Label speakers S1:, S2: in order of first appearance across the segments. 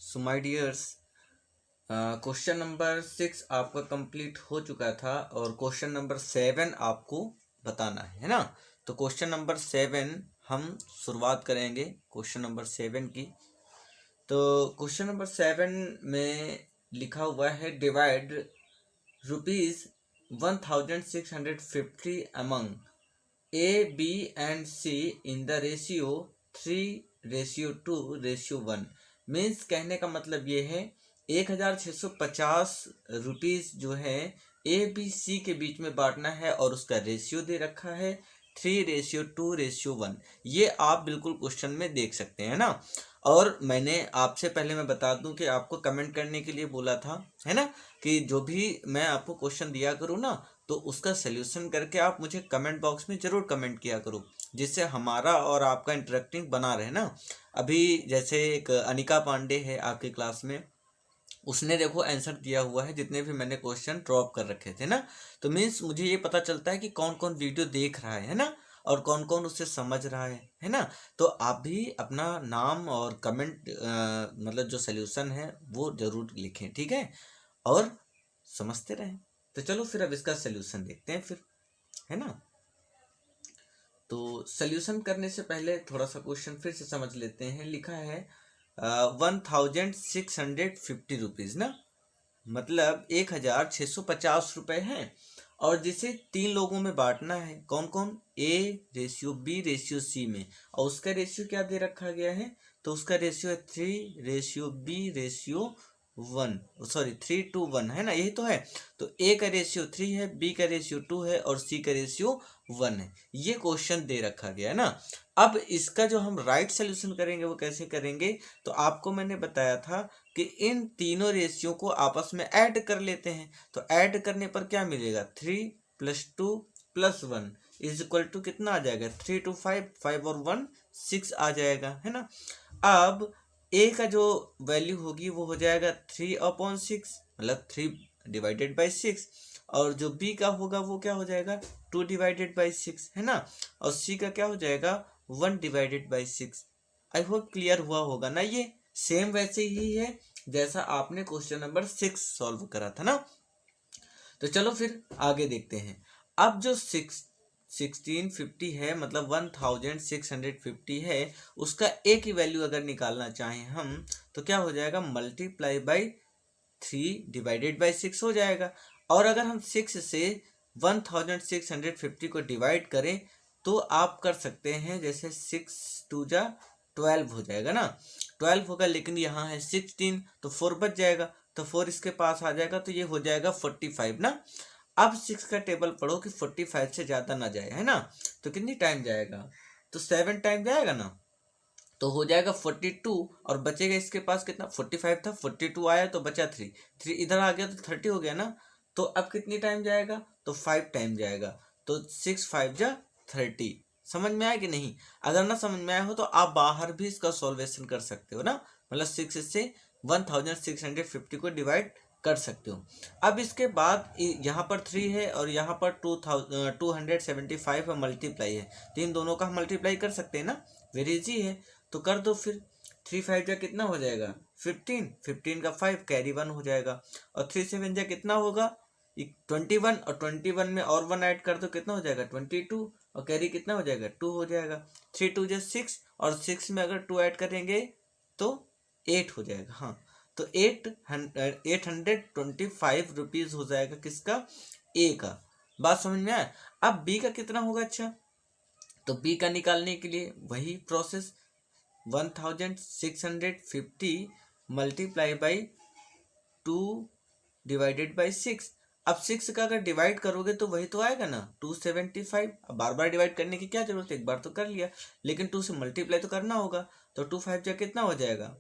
S1: So my dears, question number 6 आपका complete हो चुका था और क्वेश्चन नंबर 7 आपको बताना है ना। तो क्वेश्चन नंबर 7 हम शुरुआत करेंगे क्वेश्चन नंबर 7 की। तो क्वेश्चन नंबर 7 में लिखा हुआ है divide ₹1650 among A, B and C in the ratio 3:2:1। Means कहने का मतलब ये है 1650 रुपीज जो है ABC के बीच में बांटना है और उसका रेशियो दे रखा है 3:2:1। ये आप बिल्कुल क्वेश्चन में देख सकते हैं ना। और मैंने आपसे पहले मैं बता दूं कि आपको कमेंट करने के लिए बोला था, है ना, कि जो भी मैं आपको क्वेश्चन दिया करूँ ना तो उसका सल्यूशन करके आप मुझे कमेंट बॉक्स में ज़रूर कमेंट किया करो, जिससे हमारा और आपका इंटरेक्टिंग बना रहे ना। अभी जैसे एक अनिका पांडे है आपकी क्लास में, उसने देखो आंसर दिया हुआ है जितने भी मैंने क्वेश्चन ड्रॉप कर रखे थे ना। तो मीन्स मुझे ये पता चलता है कि कौन कौन वीडियो देख रहा है ना, और कौन कौन उससे समझ रहा है ना। तो आप भी अपना नाम और कमेंट मतलब जो सल्यूशन है वो ज़रूर लिखें, ठीक है, और समझते रहें। तो चलो फिर अब इसका सल्यूशन देखते हैं फिर, है ना। तो सल्यूशन करने से पहले थोड़ा सा क्वेश्चन फिर से समझ लेते हैं। लिखा है 1650 ना, मतलब 1650 हैं, और जिसे 3 लोगों में बांटना है। कौन कौन? A:B:C में, और उसका रेशियो क्या दे रखा गया है? तो उसका रेशियो है 3:B:1, सॉरी 3:1 है ना, यही तो है। तो A का रेशियो 3 है, B का रेशियो 2 है और C का रेशियो 1 है। ये क्वेश्चन दे रखा गया है ना। अब इसका जो हम राइट सोल्यूशन करेंगे वो कैसे करेंगे? तो आपको मैंने बताया था कि इन तीनों रेशियो को आपस में ऐड कर लेते हैं। तो ऐड करने पर क्या मिलेगा? 3 + 2 + 1 = कितना आ जाएगा? 3 2 5, 5 और 1 6 आ जाएगा, है ना। अब ए का जो वैल्यू होगी वो हो जाएगा 3/6, मतलब 3/6, और जो बी का होगा वो क्या हो जाएगा? 2/6, है ना। और सी का क्या हो जाएगा? 1/6। आई होप क्लियर हुआ होगा ना। ये सेम वैसे ही है जैसा आपने क्वेश्चन नंबर 6 सॉल्व करा था ना। तो चलो फिर आगे देखते हैं। अब जो 1650 है, मतलब 1650 है, उसका ए की वैल्यू अगर निकालना चाहें हम तो क्या हो जाएगा? मल्टीप्लाई बाई 3/6 हो जाएगा। और अगर हम 6 से 1650 को डिवाइड करें तो आप कर सकते हैं, जैसे 6 2 जा 12 हो जाएगा ना, 12 होगा, लेकिन यहाँ है 16 तो 4 बच जाएगा, तो 4 इसके पास आ जाएगा, तो ये हो जाएगा 45 ना। अब 6 का टेबल पढ़ो कि 45 से ज़्यादा ना जाए, है ना। तो कितनी टाइम जाएगा? तो 7 टाइम जाएगा ना, तो हो जाएगा 42, और बचेगा इसके पास कितना? 45 था, 42 आया तो बचा 3, 3 इधर आ गया तो 30 हो गया ना। तो अब कितनी टाइम जाएगा? तो 5 टाइम जाएगा। तो 6 5 जा 30। समझ में आया कि नहीं? अगर ना समझ में आया हो तो आप बाहर भी इसका सॉल्वेशन कर सकते हो ना, मतलब 6 से 1650 को डिवाइड कर सकते हो। अब इसके बाद यहाँ पर 3 है और यहाँ पर 275 मल्टीप्लाई है, तो इन दोनों का हम मल्टीप्लाई कर सकते हैं ना, वेरी इजी है। तो कर दो फिर। 3 5 जा कितना हो जाएगा? 15, 15 का 5 कैरी 1 हो जाएगा, और 3 7 जा कितना होगा? 21, और 21 में और 1 ऐड कर दो, कितना हो जाएगा? 22, और कैरी कितना हो जाएगा? 2 हो जाएगा। 3 2 जा 6, और 6 में अगर 2 ऐड करेंगे तो 8 हो जाएगा। हाँ, तो 825 रुपीज हो जाएगा किसका? ए का। बात समझ में आया? अब बी का कितना होगा? अच्छा, तो बी का निकालने के लिए वही प्रोसेस, 1650 मल्टीप्लाई बाई 2/6। अब 6 का अगर डिवाइड करोगे तो वही तो आएगा ना, 275। अब बार बार डिवाइड करने की क्या जरूरत है, एक बार तो कर लिया, लेकिन 2 से मल्टीप्लाई तो करना होगा। तो 2 5 जा कितना हो जाएगा?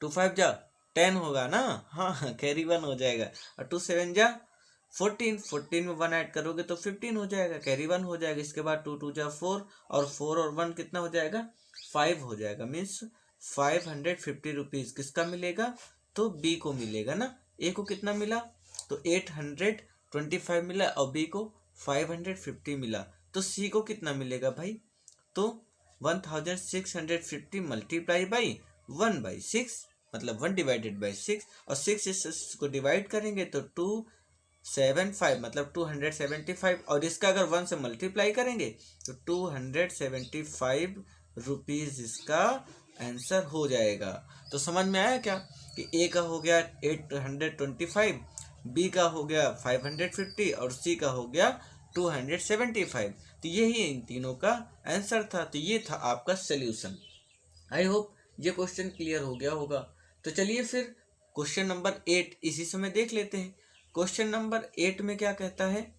S1: 2 5 जा 10 होगा ना, हाँ, कैरी 1 हो जाएगा। और 2 7 जा 14, 14 में 1 ऐड करोगे तो 15 हो जाएगा, कैरी 1 हो जाएगा। इसके बाद 2 2 जा 4, और 4 और 1 कितना हो जाएगा? 5 हो जाएगा। मीन्स 550 रुपीज किसका मिलेगा? तो बी को मिलेगा ना। ए को कितना मिला? तो 825 मिला, और बी को 550 मिला। तो सी को कितना मिलेगा भाई? तो 1650 मल्टीप्लाई बाई 1/6, मतलब 1/6 और 6 को डिवाइड करेंगे तो 275 मतलब 275 और इसका अगर 1 से मल्टीप्लाई करेंगे तो 275 रुपीज़ इसका आंसर हो जाएगा। तो समझ में आया क्या कि ए का हो गया 825, बी का हो गया 550 और सी का हो गया 275। तो यही इन तीनों का आंसर था। तो ये था आपका सल्यूशन। आई होप ये क्वेश्चन क्लियर हो गया होगा। तो चलिए फिर क्वेश्चन नंबर 8 इसी समय देख लेते हैं। क्वेश्चन नंबर 8 में क्या कहता है,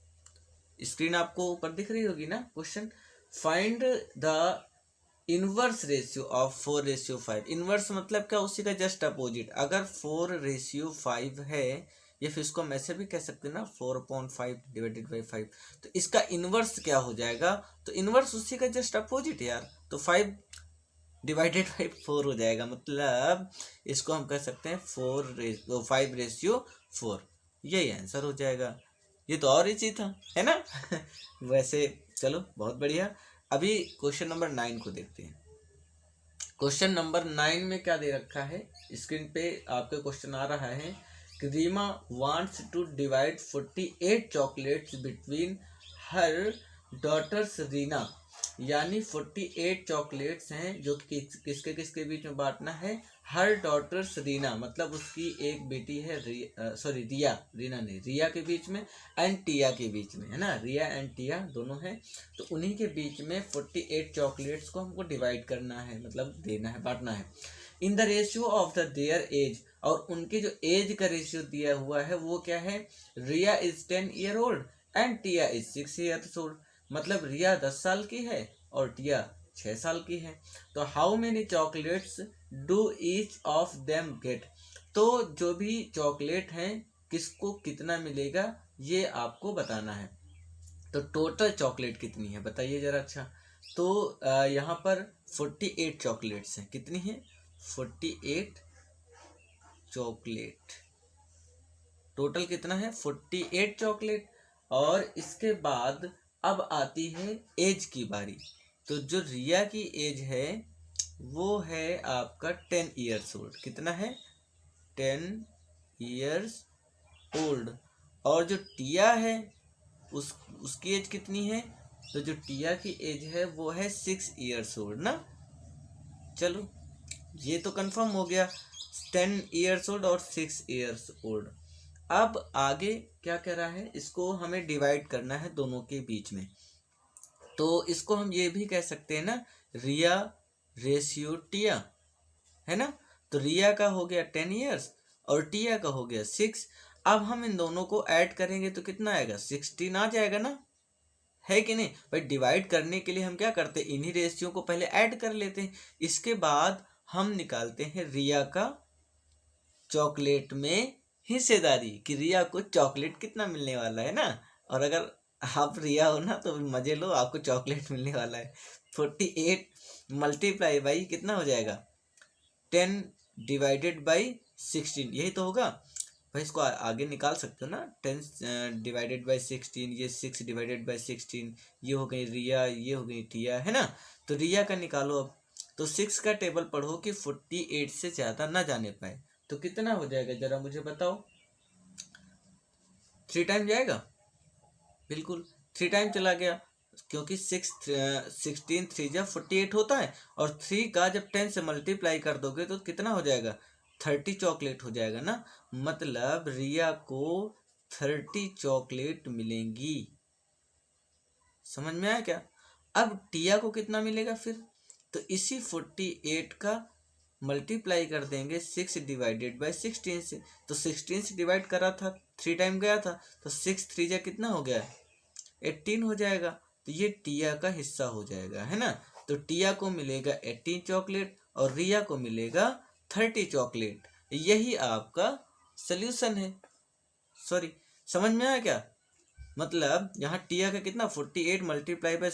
S1: स्क्रीन आपको ऊपर दिख रही होगी ना। Question, find the inverse ratio of 4:5। Inverse मतलब क्या, उसी का जस्ट अपोजिट। अगर 4:5 है या फिर इसको हम ऐसे भी कह सकते हैं ना 4/5 डिवाइडेड बाई 5, तो इसका इनवर्स क्या हो जाएगा, तो इनवर्स उसी का जस्ट अपोजिट यार। तो 5 डिवाइडेड बाई 4 हो जाएगा, मतलब इसको हम कह सकते हैं 5:4। यही आंसर हो जाएगा। ये तो और इजी था, है ना। वैसे चलो बहुत बढ़िया। अभी क्वेश्चन नंबर 9 को देखते हैं। क्वेश्चन नंबर 9 में क्या दे रखा है, स्क्रीन पे आपके क्वेश्चन आ रहा है कि Reema wants to divide 48 chocolates between her daughters Reena. यानी 48 चॉकलेट्स हैं जो कि किसके किसके बीच में बांटना है, हर डॉटर्स रीना मतलब उसकी एक बेटी है रिया, रीना नहीं, रिया के बीच में एंड टिया के बीच में, है ना, रिया एंड टिया दोनों हैं। तो उन्हीं के बीच में 48 चॉकलेट्स को हमको डिवाइड करना है, मतलब देना है, बांटना है। In the ratio of the their age, और उनके जो एज का रेशियो दिया हुआ है वो क्या है, Riya is 10 year old and Tia is 6 years old. मतलब रिया 10 साल की है और टिया 6 साल की है। तो how many chocolates do each of them get. तो जो भी चॉकलेट हैं किसको कितना मिलेगा ये आपको बताना है। तो टोटल चॉकलेट कितनी है बताइए जरा। अच्छा, तो यहाँ पर 48 चॉकलेट्स हैं। कितनी है, 48 चॉकलेट। टोटल कितना है, 48 चॉकलेट। और इसके बाद अब आती है एज की बारी। तो जो रिया की एज है वो है आपका 10 ईयर्स ओल्ड। कितना है, 10 ईयर्स ओल्ड। और जो टिया है उसकी एज कितनी है, तो जो टिया की एज है वो है 6 ईयर्स ओल्ड ना। चलो ये तो कंफर्म हो गया, 10 ईयर्स ओल्ड और 6 ईयर्स ओल्ड। अब आगे क्या कह रहा है, इसको हमें डिवाइड करना है दोनों के बीच में। तो इसको हम ये भी कह सकते हैं ना, रिया रेशियो टिया, है ना। तो रिया का हो गया 10 ईयर्स और टिया का हो गया 6। अब हम इन दोनों को ऐड करेंगे तो कितना आएगा, 16 आ जाएगा ना, है कि नहीं भाई। डिवाइड करने के लिए हम क्या करते हैं, इन्हीं रेशियो को पहले ऐड कर लेते हैं। इसके बाद हम निकालते हैं रिया का चॉकलेट में हिस्सेदारी, कि रिया को चॉकलेट कितना मिलने वाला है ना। और अगर आप रिया हो ना तो मजे लो, आपको चॉकलेट मिलने वाला है। 48 मल्टीप्लाई बाई कितना हो जाएगा, 10 डिवाइडेड बाई 16, यही तो होगा भाई। इसको आगे निकाल सकते हो ना, 10 डिवाइडेड बाई 16, ये 6 डिवाइडेड बाई 16, ये हो गई रिया, ये हो गई टिया, है ना। तो रिया का निकालो अब। तो 6 का टेबल पढ़ो कि 48 से ज़्यादा ना जाने पाए। तो कितना हो जाएगा जरा मुझे बताओ, 3 टाइम जाएगा, बिल्कुल 3 टाइम चला गया, क्योंकि 16 3 जा 48 होता है। और 3 का जब 10 से मल्टीप्लाई कर दोगे तो कितना हो जाएगा, 30 चॉकलेट हो जाएगा ना। मतलब रिया को 30 चॉकलेट मिलेंगी। समझ में आया क्या। अब टिया को कितना मिलेगा फिर, तो इसी 48 का मल्टीप्लाई कर देंगे 6 डिवाइडेड बाई 16 से। तो 16 से डिवाइड करा था, 3 टाइम गया था, तो 6 3 जा कितना हो गया, 18 हो जाएगा। तो ये टिया का हिस्सा हो जाएगा, है ना। तो टिया को मिलेगा 18 चॉकलेट और रिया को मिलेगा 30 चॉकलेट। यही आपका सल्यूशन है। सॉरी, समझ में आया क्या। मतलब यहाँ टिया का कितना, 48 मल्टीप्लाई बाई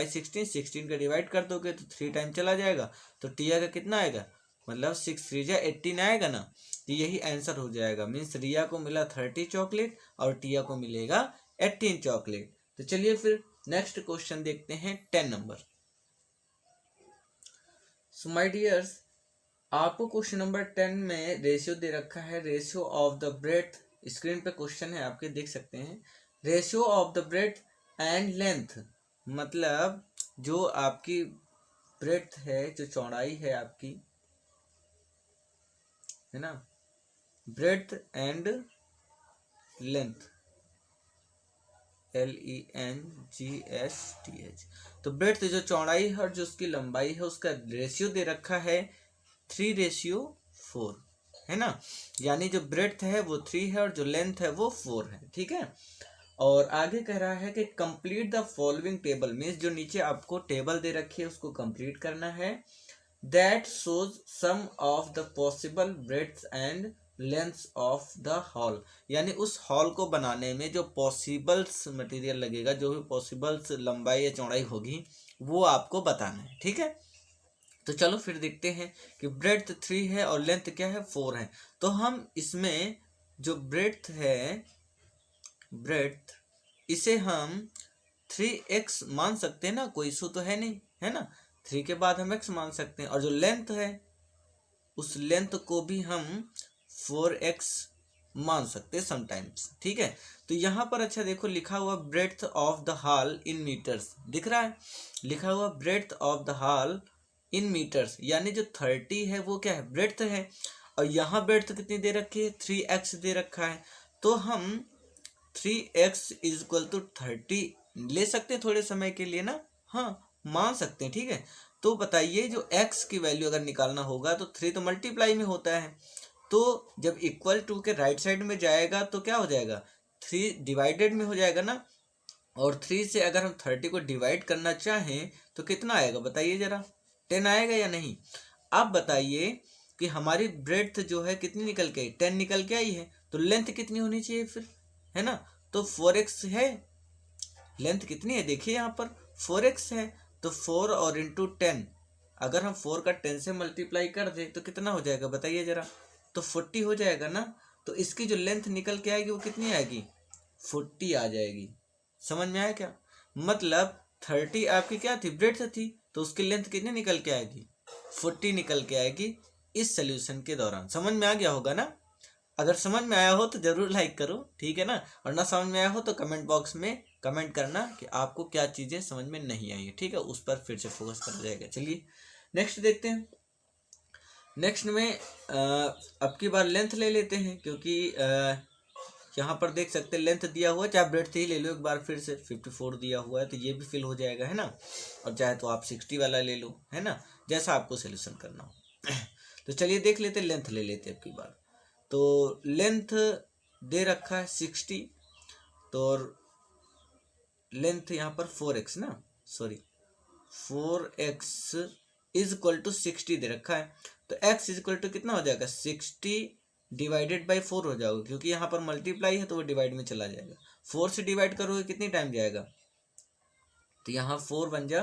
S1: 16 का डिवाइड कर दोगे तो 3 टाइम चला जाएगा। तो टिया का कितना आएगा, मतलब 6 3 जा 18 आएगा ना। तो यही आंसर हो जाएगा। मीन्स रिया को मिला 30 चॉकलेट और टिया को मिलेगा 18 चॉकलेट। तो चलिए फिर नेक्स्ट क्वेश्चन देखते हैं 10 नंबर। सो माय डियर्स, आपको क्वेश्चन नंबर 10 में रेशियो दे रखा है, ratio of the breadth. Screen पे क्वेश्चन है, आपके देख सकते हैं। Ratio of the breadth and length, मतलब जो आपकी ब्रेड्थ है, जो चौड़ाई है आपकी, है ना, ब्रेड्थ एंड लेंथ, LENGSTH। तो ब्रेड्थ जो चौड़ाई है और जो उसकी लंबाई है, उसका रेशियो दे रखा है 3:4, है ना। यानी जो ब्रेड्थ है वो 3 है और जो लेंथ है वो 4 है, ठीक है। और आगे कह रहा है कि complete the following table, means जो नीचे आपको टेबल दे रखी है उसको कंप्लीट करना है। That shows sum of the possible breadth and length of the hall, यानी उस हॉल को बनाने में जो पॉसिबल्स मटेरियल लगेगा, जो भी पॉसिबल्स लंबाई या चौड़ाई होगी, वो आपको बताना है, ठीक है। तो चलो फिर देखते हैं कि ब्रेड्थ 3 है और लेंथ क्या है, 4 है। तो हम इसमें जो ब्रेड्थ है, ब्रेड्थ, इसे हम 3x मान सकते हैं ना, कोई इशू तो है नहीं, है ना। 3 के बाद हम x मान सकते हैं। और जो लेंथ है, उस लेंथ को भी हम 4x मान सकते हैं समटाइम्स, ठीक है। तो यहाँ पर अच्छा देखो, लिखा हुआ breadth of the hall in metres, दिख रहा है, लिखा हुआ breadth of the hall in metres, यानी जो 30 है वो क्या है, ब्रेड्थ है। और यहाँ ब्रेड्थ कितनी दे रखी है, 3x दे रखा है। तो हम 3x इज इक्वल टू 30 ले सकते हैं थोड़े समय के लिए ना, हाँ मान सकते हैं, ठीक है। तो बताइए, जो x की वैल्यू अगर निकालना होगा तो 3 तो मल्टीप्लाई में होता है, तो जब इक्वल टू के राइट साइड में जाएगा तो क्या हो जाएगा, 3 डिवाइडेड में हो जाएगा ना। और 3 से अगर हम 30 को डिवाइड करना चाहें तो कितना आएगा बताइए जरा, 10 आएगा या नहीं। अब बताइए कि हमारी ब्रेड्थ जो है कितनी निकल के आई, 10 निकल के आई है, तो लेंथ कितनी होनी चाहिए फिर, है ना। तो 4x है, लेंथ कितनी है देखिए यहाँ पर 4x है, तो 4 और इंटू 10, अगर हम 4 का 10 से मल्टीप्लाई कर दे तो कितना हो जाएगा बताइए जरा, तो 40 हो जाएगा ना। तो इसकी जो लेंथ निकल के आएगी वो कितनी आएगी, 40 आ जाएगी। समझ में आया क्या, मतलब 30 आपकी क्या थी, ब्रेड्थ थी, तो उसकी लेंथ कितनी निकल के आएगी, 40 निकल के आएगी इस सोल्यूशन के दौरान। समझ में आ गया होगा ना। अगर समझ में आया हो तो जरूर लाइक करो, ठीक है ना। और ना समझ में आया हो तो कमेंट बॉक्स में कमेंट करना कि आपको क्या चीज़ें समझ में नहीं आई है, ठीक है, उस पर फिर से फोकस करा जाएगा। चलिए नेक्स्ट देखते हैं। नेक्स्ट में अब की बार लेंथ ले लेते हैं, क्योंकि यहाँ पर देख सकते हैं लेंथ दिया हुआ है, चाहे ब्रेड्थ ही ले लो एक बार फिर से, 54 दिया हुआ है तो ये भी फिल हो जाएगा, है ना। और चाहे तो आप 60 वाला ले लो, है ना, जैसा आपको सोल्यूशन करना हो। तो चलिए देख लेते, लेंथ ले लेते अब की बार। तो लेंथ दे रखा है 60, तो लेंथ यहाँ पर 4x ना, sorry 4x is equal to 60 दे रखा है। तो x इज इक्वल टू कितना हो जाएगा, 60 डिवाइडेड बाई 4 हो जाएगा, क्योंकि यहाँ पर मल्टीप्लाई है तो वो डिवाइड में चला जाएगा। 4 से डिवाइड करोगे कितनी टाइम जाएगा, तो यहाँ 4 बन जा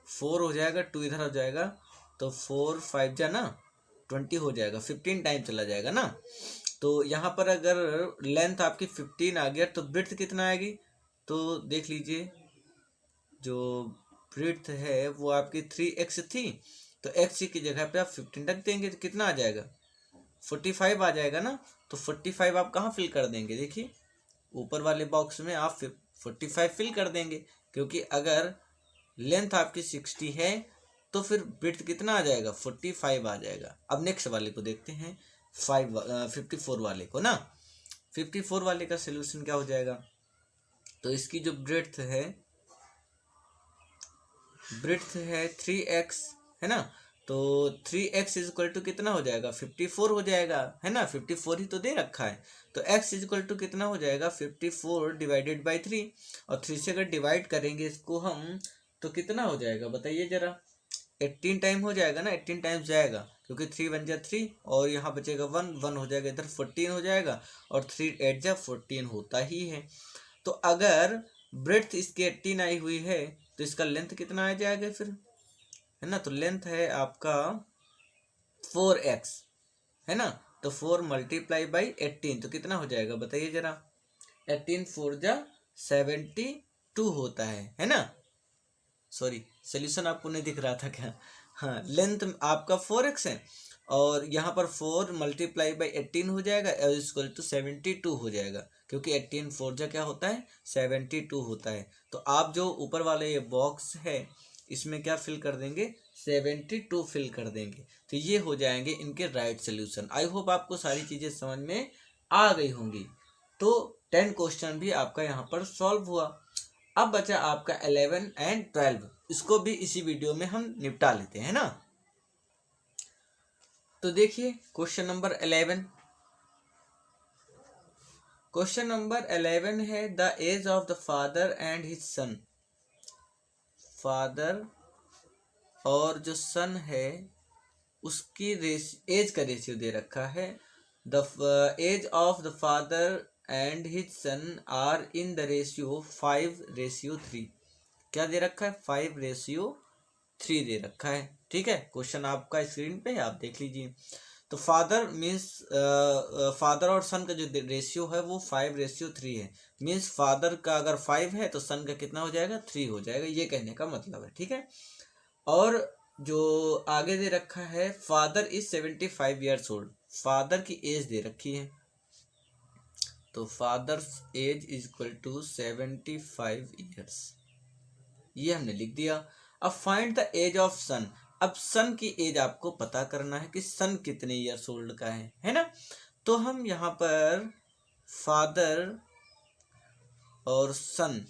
S1: 4 हो जाएगा, 2 इधर हो जाएगा, तो 4 5 जा ना 20 हो जाएगा, 15 टाइम चला जाएगा ना। तो यहाँ पर अगर लेंथ आपकी 15 आ गया तो ब्रेड्थ कितना आएगी, तो देख लीजिए, जो ब्रेड्थ है वो आपकी 3x थी, तो x की जगह पे आप 15 रख देंगे तो कितना आ जाएगा, 45 आ जाएगा ना। तो 45 आप कहाँ फिल कर देंगे, देखिए ऊपर वाले बॉक्स में आप 45 फिल कर देंगे, क्योंकि अगर लेंथ आपकी 60 है तो फिर ब्रेड्थ कितना आ जाएगा, 45 आ जाएगा। अब नेक्स्ट वाले को देखते हैं, 54 वाले को ना। 54 वाले का सोल्यूशन क्या हो जाएगा, तो इसकी जो ब्रेड्थ है 3x, है ना। तो 3x इज इक्वल टू कितना हो जाएगा, 54 हो जाएगा, है ना, 54 ही तो दे रखा है। तो x इज इक्वल टू कितना हो जाएगा, 54 डिवाइडेड बाई 3, और 3 से अगर डिवाइड करेंगे इसको हम तो कितना हो जाएगा बताइए जरा, 18 टाइम हो जाएगा ना, 18 टाइम्स जाएगा, क्योंकि 3 बन जा 3 और यहाँ बचेगा 1 हो जाएगा, इधर 14 हो जाएगा, और 3 8 जा 14 होता ही है। तो अगर ब्रेड्थ इसकी 18 आई हुई है तो इसका लेंथ कितना आ जाएगा फिर, है ना। तो लेंथ है आपका 4x, है ना। तो 4 मल्टीप्लाई बाई 18 तो कितना हो जाएगा बताइए जरा, 18 4 जा 72 होता है ना। सॉरी सोल्यूशन आपको नहीं दिख रहा था क्या, हाँ लेंथ आपका 4x है, और यहाँ पर 4 मल्टीप्लाई बाई 18 हो जाएगा, इक्वल टू 72 हो जाएगा, क्योंकि 18 4 जा क्या होता है 72 होता है। तो आप जो ऊपर वाले ये बॉक्स है इसमें क्या फिल कर देंगे 72 फिल कर देंगे, तो ये हो जाएंगे इनके राइट सोल्यूशन। आई होप आपको सारी चीज़ें समझ में आ गई होंगी। तो 10 क्वेश्चन भी आपका यहाँ पर सॉल्व हुआ। अब बचा आपका 11 एंड 12, इसको भी इसी वीडियो में हम निपटा लेते हैं ना। तो देखिए क्वेश्चन नंबर 11। क्वेश्चन नंबर 11 है the age of the father and his son. Father और जो सन है उसकी एज का रेशियो दे रखा है। The age of the father and his son are in the ratio 5:3। क्या दे रखा है 5:3 दे रखा है। ठीक है, क्वेश्चन आपका स्क्रीन पे है, आप देख लीजिए। तो फादर मीन्स फादर और सन का जो रेशियो है वो 5:3 है। मीन्स फादर का अगर 5 है तो सन का कितना हो जाएगा 3 हो जाएगा, ये कहने का मतलब है। ठीक है, और जो आगे दे रखा है father is 75 years old, father की एज दे रखी है, तो father's age is equal to 75 years, ये हमने लिख दिया। अब find the age of son. अब सन की एज आपको पता करना है कि सन कितने ईयर्स ओल्ड का है ना। तो हम यहाँ पर फादर और सन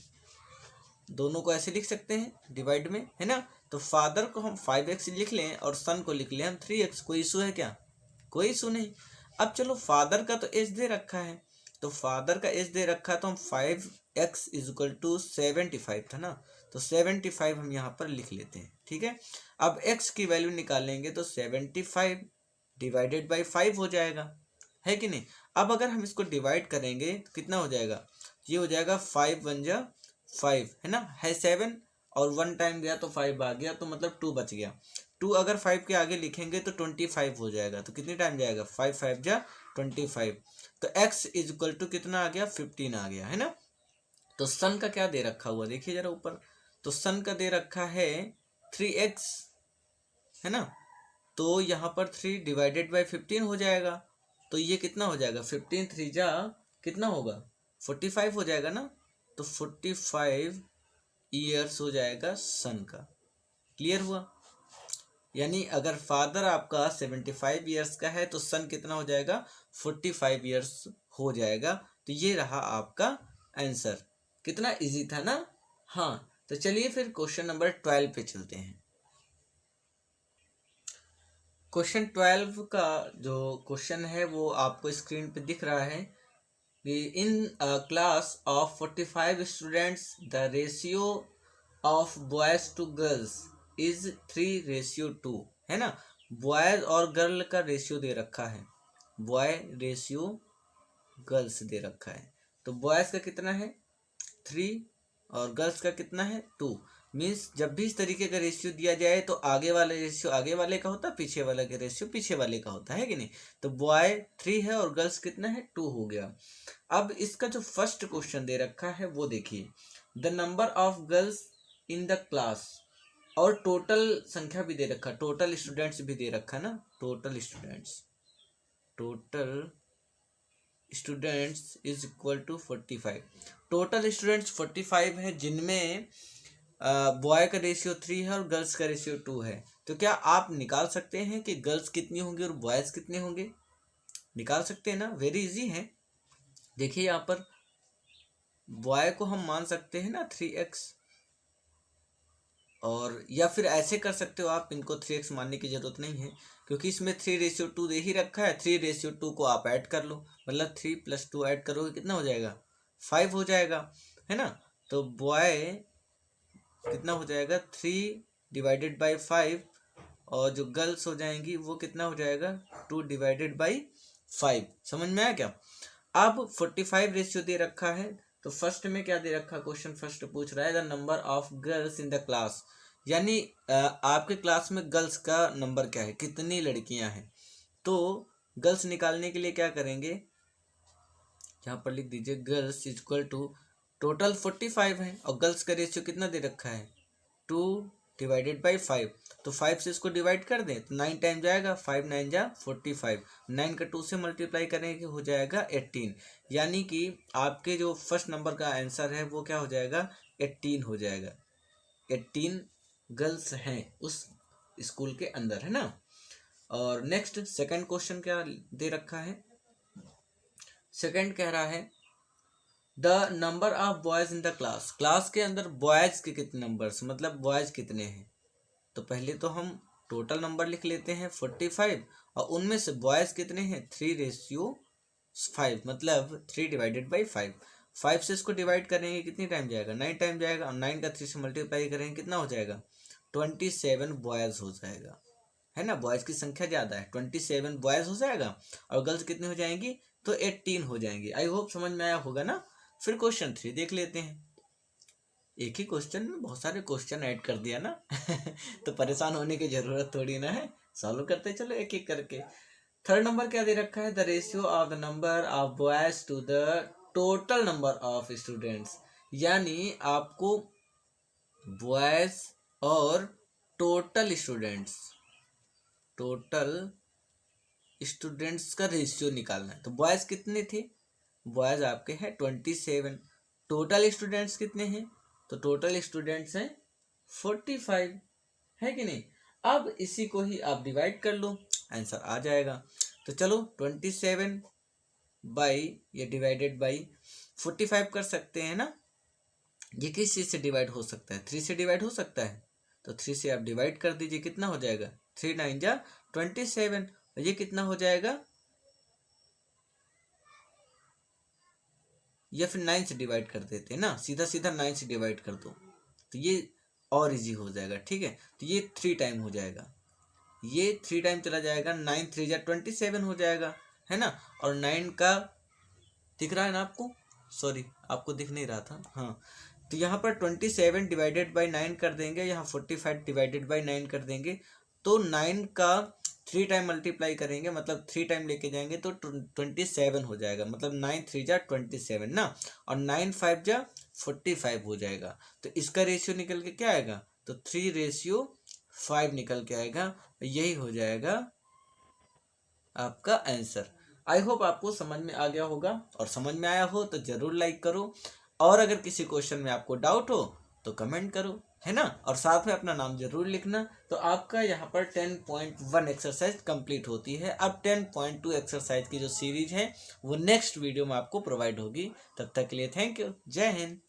S1: दोनों को ऐसे लिख सकते हैं डिवाइड में, है ना। तो फादर को हम 5x लिख लें और सन को लिख लें हम 3x। कोई इशू है क्या, कोई इशू नहीं। अब चलो फादर का तो एज दे रखा है, तो फादर का एज दे रखा है तो हम 5x इज इक्वल टू 75 था ना, तो 75 हम यहाँ पर लिख लेते हैं। ठीक है, अब x की वैल्यू निकालेंगे तो 75 डिवाइडेड बाई 5 हो जाएगा, है कि नहीं। अब अगर हम इसको डिवाइड करेंगे तो कितना हो जाएगा, ये हो जाएगा 5 1 जा 5, है ना, है 7 और 1 टाइम गया तो 5 आ गया, तो मतलब 2 बच गया। 2 अगर 5 के आगे लिखेंगे तो 25 हो जाएगा, तो कितनी टाइम जाएगा 5 5 जा 25। तो x इज इक्वल टू कितना आ गया 15 आ गया, है ना। तो सन का क्या दे रखा हुआ देखिए जरा ऊपर, तो सन का दे रखा है 3x, है ना। तो यहाँ पर 3 डिवाइडेड बाई 15 हो जाएगा, तो ये कितना हो जाएगा 15 3 जा कितना होगा 45 हो जाएगा ना, तो 45 ईयर्स हो जाएगा सन का। क्लियर हुआ, यानी अगर फादर आपका 75 ईयर्स का है तो सन कितना हो जाएगा 45 ईयर्स हो जाएगा। तो ये रहा आपका आंसर। कितना इजी था ना। हाँ, तो चलिए फिर क्वेश्चन नंबर 12 पे चलते हैं। क्वेश्चन 12 का जो क्वेश्चन है वो आपको स्क्रीन पे दिख रहा है। In a class of 45 students, the ratio of boys to girls is 3:2, है ना। बॉयज और गर्ल का रेशियो दे रखा है, बॉय रेशियो गर्ल्स दे रखा है। तो बॉयज का कितना है 3 और गर्ल्स का कितना है 2। मीन्स जब भी इस तरीके का रेशियो दिया जाए तो आगे वाला रेशियो आगे वाले का होता है, पीछे वाला का रेशियो पीछे वाले का होता है कि नहीं। तो बॉय 3 है और गर्ल्स कितना है 2 हो गया। अब इसका जो फर्स्ट क्वेश्चन दे रखा है वो देखिए, the number of girls in the class, और टोटल संख्या भी दे रखा, टोटल स्टूडेंट्स भी दे रखा ना, total students is equal to 45। Total students 45 है, जिनमें बॉय का रेशियो 3 है और गर्ल्स का रेशियो 2 है। तो क्या आप निकाल सकते हैं कि गर्ल्स कितनी होंगी और बॉयज कितने होंगे, निकाल सकते हैं ना, वेरी इजी है। देखिए यहाँ पर बॉय को हम मान सकते हैं ना 3x, और या फिर ऐसे कर सकते हो आप, इनको 3x मानने की जरूरत नहीं है क्योंकि इसमें 3:2 दे ही रखा है। 3:2 को आप ऐड कर लो, मतलब 3 + 2 ऐड करोगे कितना हो जाएगा 5 हो जाएगा, है ना। तो बॉय कितना हो जाएगा 3 डिवाइडेड बाई 5, और जो गर्ल्स हो जाएंगी वो कितना हो जाएगा 2 डिवाइडेड बाई 5। समझ में आया क्या। अब 45 रेशियो दे रखा है, तो फर्स्ट में क्या दे रखा, क्वेश्चन फर्स्ट पूछ रहा है the number of girls in the class, यानी आपके क्लास में गर्ल्स का नंबर क्या है, कितनी लड़कियां हैं। तो गर्ल्स निकालने के लिए क्या करेंगे, यहाँ पर लिख दीजिए girls is equal to, total 45 है और गर्ल्स का रेशियो कितना दे रखा है 2 डिवाइडेड बाई 5, तो 5 से इसको डिवाइड कर दें तो 9 टाइम जाएगा, 5 9 जा 45, 9 का 2 से मल्टीप्लाई करेंगे हो जाएगा 18। यानी कि आपके जो फर्स्ट नंबर का आंसर है वो क्या हो जाएगा, 18 हो जाएगा। 18 गर्ल्स हैं उस स्कूल के अंदर, है ना। और नेक्स्ट सेकंड क्वेश्चन क्या दे रखा है, सेकंड कह रहा है the number of boys in the class, class के अंदर बॉयज के कितने नंबर्स, मतलब बॉयज कितने हैं। तो पहले तो हम टोटल नंबर लिख लेते हैं 45 और उनमें से बॉयज कितने हैं 3:5, मतलब 3 डिवाइडेड बाई 5। 5 से इसको डिवाइड करेंगे कितनी टाइम जाएगा, 9 टाइम जाएगा, और 9 का 3 से मल्टीप्लाई करेंगे कितना हो जाएगा, 27 बॉयज हो जाएगा, है ना। बॉयज की संख्या ज़्यादा है, 27 बॉयज हो जाएगा और गर्ल्स कितनी हो जाएंगी, तो 18 हो जाएंगी। आई होप समझ में आया होगा ना। फिर क्वेश्चन 3 देख लेते हैं। एक ही क्वेश्चन में बहुत सारे क्वेश्चन ऐड कर दिया ना तो परेशान होने की जरूरत थोड़ी ना है, सॉल्व करते चलो एक एक करके। थर्ड नंबर क्या दे रखा है, the ratio of the number of boys to the total number of students, यानी आपको बॉयज और टोटल स्टूडेंट्स का रेशियो निकालना है। तो बॉयज कितने थे, बॉयज आपके हैं 27, टोटल स्टूडेंट्स कितने हैं, तो टोटल स्टूडेंट्स हैं 45, है कि नहीं। अब इसी को ही आप डिवाइड कर लो, आंसर आ जाएगा। तो चलो 27 बाई ये डिवाइडेड बाई 45 कर सकते हैं ना। ये किस चीज़ से डिवाइड हो सकता है, 3 से डिवाइड हो सकता है, तो 3 से आप डिवाइड कर दीजिए, कितना हो जाएगा 3 9 जा 27, ये कितना हो जाएगा, या फिर 9 से डिवाइड कर देते हैं ना, सीधा सीधा 9 से डिवाइड कर दो तो ये और इजी हो जाएगा, ठीक है। तो ये 3 टाइम हो जाएगा, ये 3 टाइम चला जाएगा, 9 3 जा 27 हो जाएगा, है ना। और 9 का दिख रहा है ना आपको, सॉरी आपको दिख नहीं रहा था, हाँ। तो यहाँ पर 27 डिवाइडेड बाई 9 कर देंगे, यहाँ 45 डिवाइडेड बाई 9 कर देंगे, तो 9 का 3 टाइम मल्टीप्लाई करेंगे, मतलब 3 टाइम लेके जाएंगे तो 27 हो जाएगा, मतलब 9 3 जा 27 ना, और 9 5 जा 45 हो जाएगा। तो इसका रेशियो निकल के क्या आएगा, तो 3:5 निकल के आएगा, यही हो जाएगा आपका आंसर। आई होप आपको समझ में आ गया होगा, और समझ में आया हो तो जरूर लाइक करो, और अगर किसी क्वेश्चन में आपको डाउट हो तो कमेंट करो, है ना। और साथ में अपना नाम जरूर लिखना। तो आपका यहाँ पर 10.1 एक्सरसाइज कंप्लीट होती है। अब 10.2 एक्सरसाइज की जो सीरीज है वो नेक्स्ट वीडियो में आपको प्रोवाइड होगी। तब तक के लिए थैंक यू, जय हिंद।